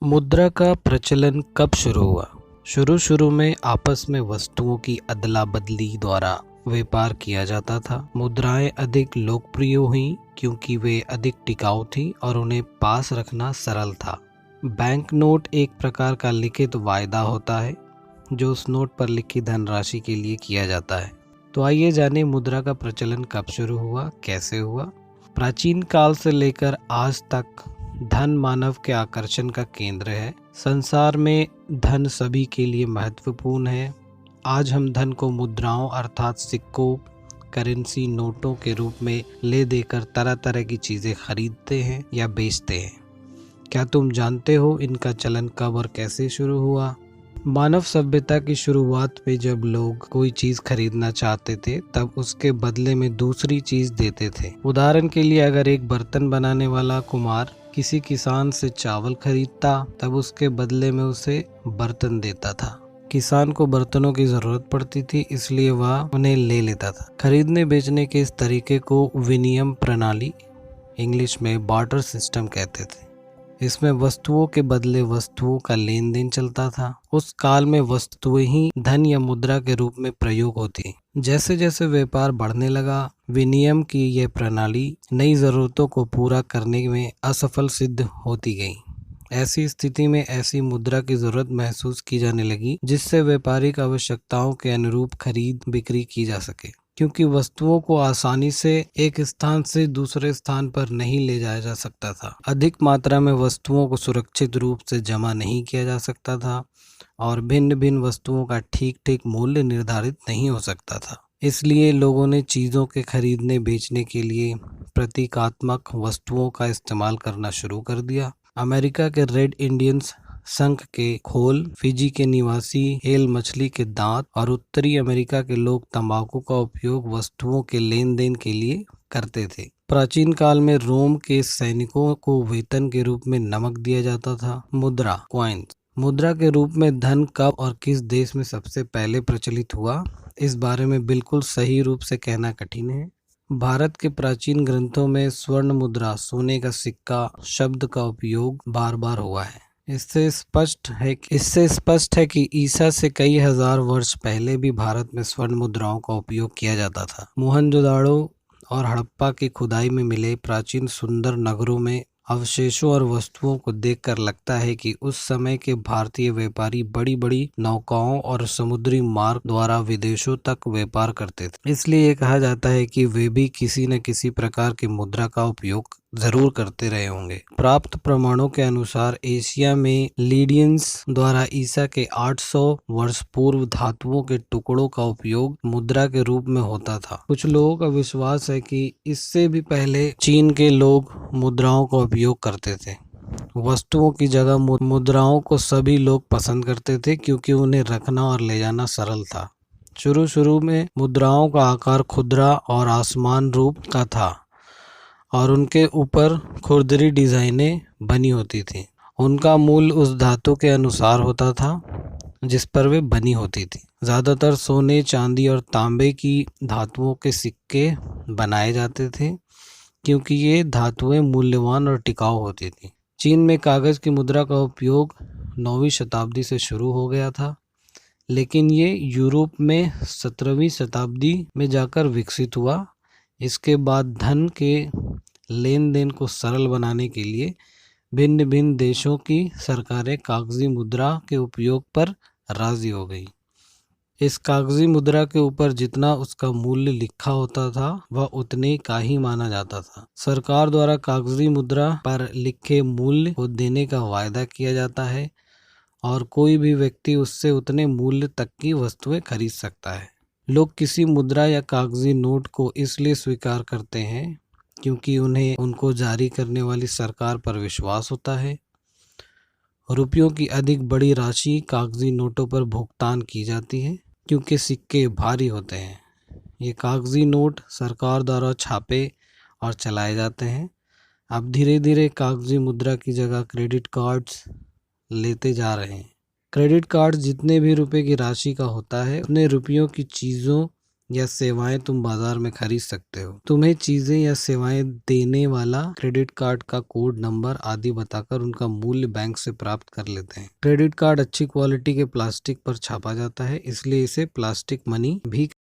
मुद्रा का प्रचलन कब शुरू हुआ? शुरू में आपस में वस्तुओं की अदला बदली द्वारा व्यापार किया जाता था। मुद्राएं अधिक लोकप्रिय हुईं क्योंकि वे अधिक टिकाऊ थीं और उन्हें पास रखना सरल था। बैंक नोट एक प्रकार का लिखित वायदा होता है जो उस नोट पर लिखी धनराशि के लिए किया जाता है। तो आइए जानें मुद्रा का प्रचलन कब शुरू हुआ, कैसे हुआ। प्राचीन काल से लेकर आज तक धन मानव के आकर्षण का केंद्र है। संसार में धन सभी के लिए महत्वपूर्ण है। आज हम धन को मुद्राओं अर्थात सिक्कों, करेंसी, नोटों के रूप में ले देकर तरह तरह की चीजें खरीदते हैं या बेचते हैं। क्या तुम जानते हो इनका चलन कब और कैसे शुरू हुआ? मानव सभ्यता की शुरुआत में जब लोग कोई चीज खरीदना चाहते थे तब उसके बदले में दूसरी चीज देते थे। उदाहरण के लिए अगर एक बर्तन बनाने वाला कुम्हार किसी किसान से चावल खरीदता तब उसके बदले में उसे बर्तन देता था। किसान को बर्तनों की जरूरत पड़ती थी इसलिए वह उन्हें ले लेता था। खरीदने बेचने के इस तरीके को विनिमय प्रणाली, इंग्लिश में बार्टर सिस्टम कहते थे। इसमें वस्तुओं के बदले वस्तुओं का लेन देन चलता था। उस काल में वस्तुएं ही धन या मुद्रा के रूप में प्रयोग होती। जैसे जैसे व्यापार बढ़ने लगा, विनिमय की यह प्रणाली नई जरूरतों को पूरा करने में असफल सिद्ध होती गई। ऐसी स्थिति में ऐसी मुद्रा की जरूरत महसूस की जाने लगी जिससे व्यापारिक आवश्यकताओं के अनुरूप खरीद बिक्री की जा सके। क्योंकि वस्तुओं को आसानी से एक स्थान से दूसरे स्थान पर नहीं ले जाया जा सकता था, अधिक मात्रा में वस्तुओं को सुरक्षित रूप से जमा नहीं किया जा सकता था और भिन्न भिन्न वस्तुओं का ठीक ठीक मूल्य निर्धारित नहीं हो सकता था। इसलिए लोगों ने चीज़ों के खरीदने बेचने के लिए प्रतीकात्मक वस्तुओं का इस्तेमाल करना शुरू कर दिया। अमेरिका के रेड इंडियंस शंख के खोल, फिजी के निवासी हेल मछली के दांत और उत्तरी अमेरिका के लोग तंबाकू का उपयोग वस्तुओं के लेन देन के लिए करते थे। प्राचीन काल में रोम के सैनिकों को वेतन के रूप में नमक दिया जाता था। मुद्रा, कॉइन्स। मुद्रा के रूप में धन कब और किस देश में सबसे पहले प्रचलित हुआ, इस बारे में बिल्कुल सही रूप से कहना कठिन है। भारत के प्राचीन ग्रंथों में स्वर्ण मुद्रा, सोने का सिक्का शब्द का उपयोग बार बार हुआ है। इससे स्पष्ट है कि ईसा से कई हजार वर्ष पहले भी भारत में स्वर्ण मुद्राओं का उपयोग किया जाता था। मोहनजोदाड़ो और हड़प्पा की खुदाई में मिले प्राचीन सुंदर नगरों में अवशेषों और वस्तुओं को देखकर लगता है कि उस समय के भारतीय व्यापारी बड़ी बड़ी नौकाओं और समुद्री मार्ग द्वारा विदेशों तक व्यापार करते थे। इसलिए ये कहा जाता है कि वे भी किसी न किसी प्रकार की मुद्रा का उपयोग जरूर करते रहे होंगे। प्राप्त प्रमाणों के अनुसार एशिया में लीडियंस द्वारा ईसा के 800 वर्ष पूर्व धातुओं के टुकड़ों का उपयोग मुद्रा के रूप में होता था। कुछ लोगों का विश्वास है कि इससे भी पहले चीन के लोग मुद्राओं का उपयोग करते थे। वस्तुओं की जगह मुद्राओं को सभी लोग पसंद करते थे क्योंकि उन्हें रखना और ले जाना सरल था। शुरू में मुद्राओं का आकार खुरदरा और आसमान रूप का था और उनके ऊपर खुरदरी डिजाइनें बनी होती थी। उनका मूल्य उस धातु के अनुसार होता था जिस पर वे बनी होती थी। ज़्यादातर सोने, चांदी और तांबे की धातुओं के सिक्के बनाए जाते थे क्योंकि ये धातुएं मूल्यवान और टिकाऊ होती थी। चीन में कागज़ की मुद्रा का उपयोग 9वीं शताब्दी से शुरू हो गया था, लेकिन ये यूरोप में 17वीं शताब्दी में जाकर विकसित हुआ। इसके बाद धन के लेन देन को सरल बनाने के लिए भिन्न भिन्न देशों की सरकारें कागजी मुद्रा के उपयोग पर राजी हो गई। इस कागजी मुद्रा के ऊपर जितना उसका मूल्य लिखा होता था वह उतने का ही माना जाता था। सरकार द्वारा कागजी मुद्रा पर लिखे मूल्य को देने का वायदा किया जाता है और कोई भी व्यक्ति उससे उतने मूल्य तक की वस्तुएं खरीद सकता है। लोग किसी मुद्रा या कागजी नोट को इसलिए स्वीकार करते हैं क्योंकि उन्हें उनको जारी करने वाली सरकार पर विश्वास होता है। रुपयों की अधिक बड़ी राशि कागजी नोटों पर भुगतान की जाती है क्योंकि सिक्के भारी होते हैं। ये कागजी नोट सरकार द्वारा छापे और चलाए जाते हैं। अब धीरे धीरे कागजी मुद्रा की जगह क्रेडिट कार्ड्स लेते जा रहे हैं। क्रेडिट कार्ड जितने भी रुपए की राशि का होता है उतने रुपयों की चीज़ों या सेवाएं तुम बाजार में खरीद सकते हो। तुम्हें चीजें या सेवाएं देने वाला क्रेडिट कार्ड का कोड नंबर आदि बताकर उनका मूल्य बैंक से प्राप्त कर लेते हैं। क्रेडिट कार्ड अच्छी क्वालिटी के प्लास्टिक पर छापा जाता है, इसलिए इसे प्लास्टिक मनी भी